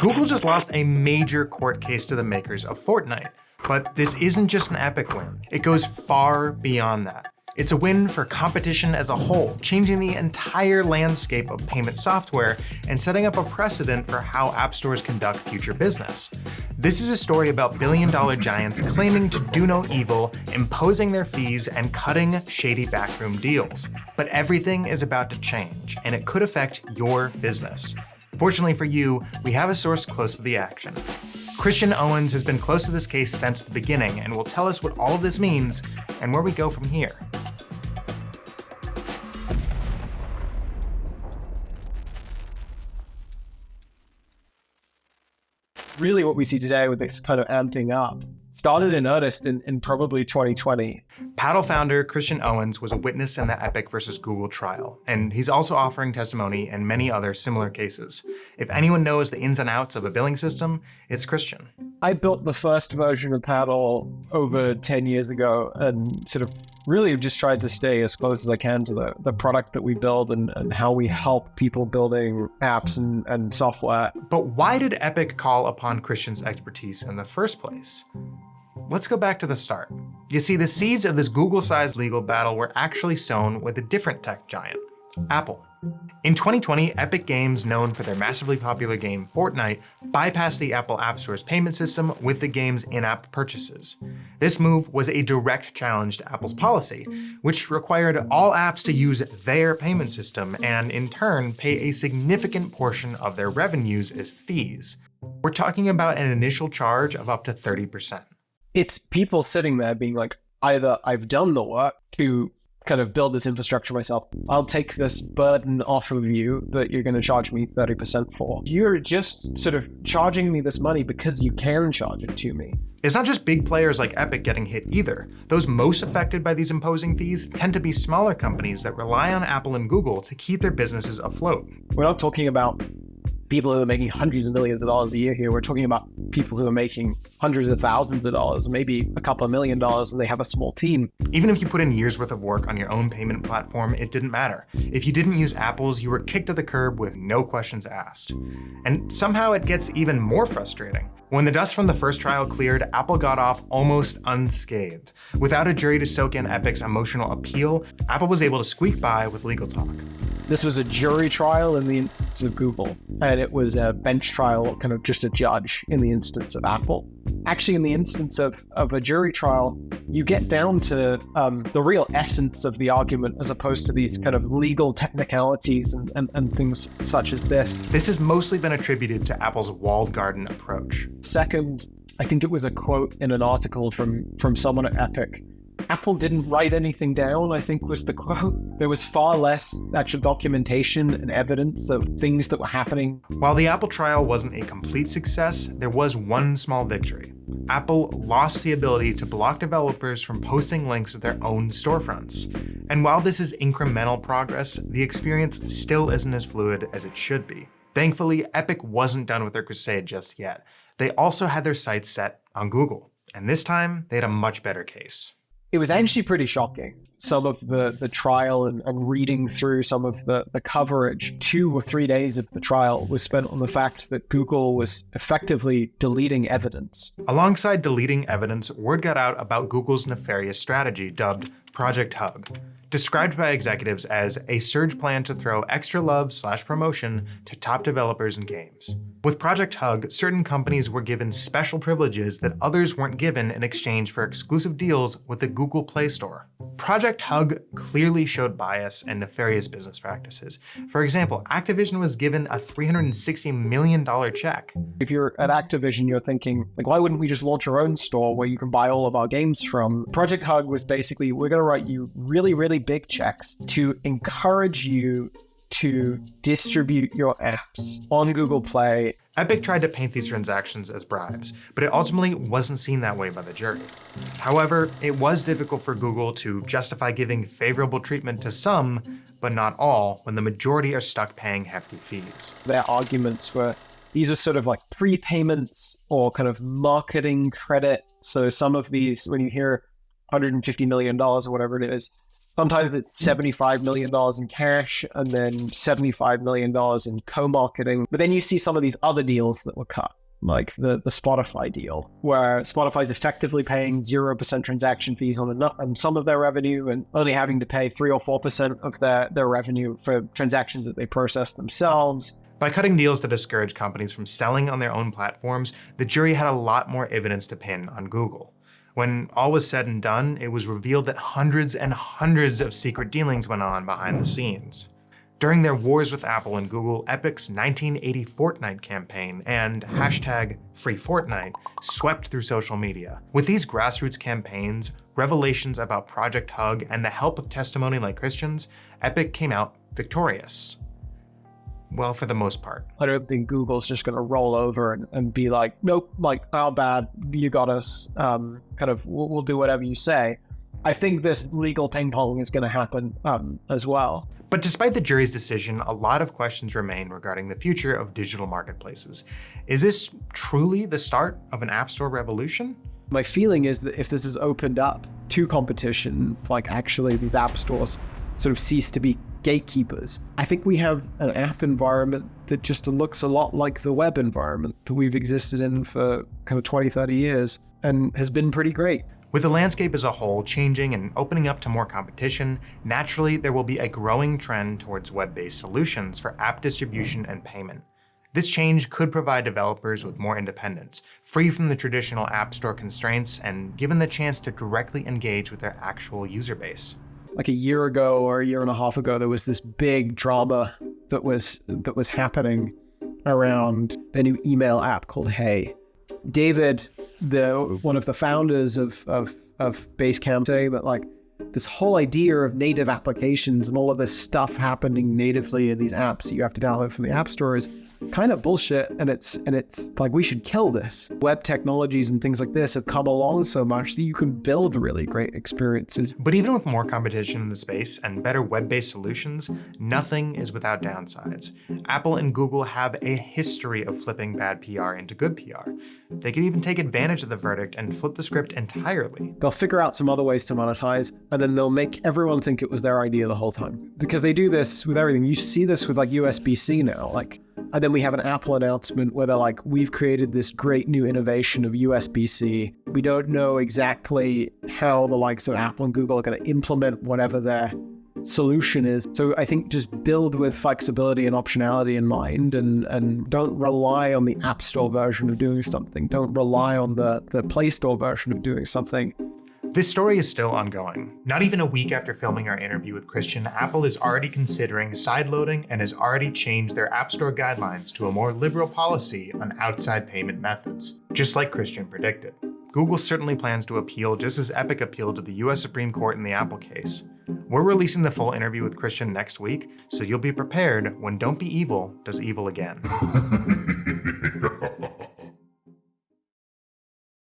Google just lost a major court case to the makers of Fortnite. But this isn't just an Epic win. It goes far beyond that. It's a win for competition as a whole, changing the entire landscape of payment software and setting up a precedent for how app stores conduct future business. This is a story about billion-dollar giants claiming to do no evil, imposing their fees, and cutting shady backroom deals. But everything is about to change, and it could affect your business. Fortunately for you, we have a source close to the action. Christian Owens has been close to this case since the beginning and will tell us what all of this means and where we go from here. Really what we see today with this kind of amping up started in earnest in probably 2020. Paddle founder Christian Owens was a witness in the Epic versus Google trial, and he's also offering testimony in many other similar cases. If anyone knows the ins and outs of a billing system, it's Christian. I built the first version of Paddle over 10 years ago and sort of really have just tried to stay as close as I can to the product that we build and how we help people building apps and software. But why did Epic call upon Christian's expertise in the first place? Let's go back to the start. You see, the seeds of this Google-sized legal battle were actually sown with a different tech giant, Apple. In 2020, Epic Games, known for their massively popular game Fortnite, bypassed the Apple App Store's payment system with the game's in-app purchases. This move was a direct challenge to Apple's policy, which required all apps to use their payment system and, in turn, pay a significant portion of their revenues as fees. We're talking about an initial charge of up to 30%. It's people sitting there being like, either I've done the work to kind of build this infrastructure myself, I'll take this burden off of you that you're going to charge me 30% for. You're just sort of charging me this money because you can charge it to me. It's not just big players like Epic getting hit either. Those most affected by these imposing fees tend to be smaller companies that rely on Apple and Google to keep their businesses afloat. We're not talking about people who are making hundreds of millions of dollars a year here. We're talking about people who are making hundreds of thousands of dollars, maybe a couple of $1 million, and they have a small team. Even if you put in years worth of work on your own payment platform, it didn't matter. If you didn't use Apple's, you were kicked to the curb with no questions asked. And somehow it gets even more frustrating. When the dust from the first trial cleared, Apple got off almost unscathed. Without a jury to soak in Epic's emotional appeal, Apple was able to squeak by with legal talk. This was a jury trial in the instance of Google, and it was a bench trial, kind of just a judge in the instance of Apple. Actually, in the instance of a jury trial, you get down to the real essence of the argument as opposed to these kind of legal technicalities and things such as this. This has mostly been attributed to Apple's walled garden approach. Second, I think it was a quote in an article from someone at Epic. Apple didn't write anything down, I think was the quote. There was far less actual documentation and evidence of things that were happening. While the Apple trial wasn't a complete success, there was one small victory. Apple lost the ability to block developers from posting links to their own storefronts. And while this is incremental progress, the experience still isn't as fluid as it should be. Thankfully, Epic wasn't done with their crusade just yet. They also had their sights set on Google. And this time, they had a much better case. It was actually pretty shocking. Some of the trial and reading through some of the coverage, 2 or 3 days of the trial was spent on the fact that Google was effectively deleting evidence. Alongside deleting evidence, word got out about Google's nefarious strategy dubbed Project Hug, described by executives as a surge plan to throw extra love/promotion to top developers and games. With Project Hug, certain companies were given special privileges that others weren't given in exchange for exclusive deals with the Google Play Store. Project Hug clearly showed bias and nefarious business practices. For example, Activision was given a $360 million check. If you're at Activision, you're thinking, like, why wouldn't we just launch our own store where you can buy all of our games from? Project Hug was basically, we're going to write you really, really big checks to encourage you to distribute your apps on Google Play. Epic tried to paint these transactions as bribes, but it ultimately wasn't seen that way by the jury. However, it was difficult for Google to justify giving favorable treatment to some, but not all, when the majority are stuck paying hefty fees. Their arguments were, these are sort of like prepayments or kind of marketing credit. So some of these, when you hear $150 million or whatever it is, Sometimes it's $75 million in cash and then $75 million in co-marketing. But then you see some of these other deals that were cut, like the Spotify deal, where Spotify's effectively paying 0% transaction fees on some of their revenue and only having to pay 3 or 4% of their revenue for transactions that they process themselves. By cutting deals to discourage companies from selling on their own platforms, the jury had a lot more evidence to pin on Google. When all was said and done, it was revealed that hundreds and hundreds of secret dealings went on behind the scenes. During their wars with Apple and Google, Epic's 1980 Fortnite campaign and #FreeFortnite swept through social media. With these grassroots campaigns, revelations about Project Hug, and the help of testimony like Christian's, Epic came out victorious. Well, for the most part. I don't think Google's just going to roll over and be like, nope, like, how bad, you got us, we'll do whatever you say. I think this legal ping pong is going to happen as well. But despite the jury's decision, a lot of questions remain regarding the future of digital marketplaces. Is this truly the start of an app store revolution? My feeling is that if this is opened up to competition, like actually these app stores sort of cease to be gatekeepers, I think we have an app environment that just looks a lot like the web environment that we've existed in for kind of 20, 30 years and has been pretty great. With the landscape as a whole changing and opening up to more competition, naturally there will be a growing trend towards web-based solutions for app distribution and payment. This change could provide developers with more independence, free from the traditional app store constraints, and given the chance to directly engage with their actual user base. Like a year ago or a year and a half ago, there was this big drama that was happening around the new email app called Hey. David, one of the founders of Basecamp, saying that like this whole idea of native applications and all of this stuff happening natively in these apps that you have to download from the app store is kind of bullshit, and it's like we should kill this. Web technologies and things like this have come along so much that you can build really great experiences. But even with more competition in the space and better web-based solutions, nothing is without downsides. Apple and Google have a history of flipping bad PR into good PR. They could even take advantage of the verdict and flip the script entirely. They'll figure out some other ways to monetize, and then they'll make everyone think it was their idea the whole time. Because they do this with everything. You see this with like USB-C now, and then we have an Apple announcement where they're like, we've created this great new innovation of USB-C. We don't know exactly how the likes of Apple and Google are going to implement whatever their solution is. So I think just build with flexibility and optionality in mind, and don't rely on the App Store version of doing something. Don't rely on the Play Store version of doing something. This story is still ongoing. Not even a week after filming our interview with Christian, Apple is already considering sideloading and has already changed their App Store guidelines to a more liberal policy on outside payment methods, just like Christian predicted. Google certainly plans to appeal just as Epic appealed to the US Supreme Court in the Apple case. We're releasing the full interview with Christian next week, so you'll be prepared when Don't Be Evil does evil again.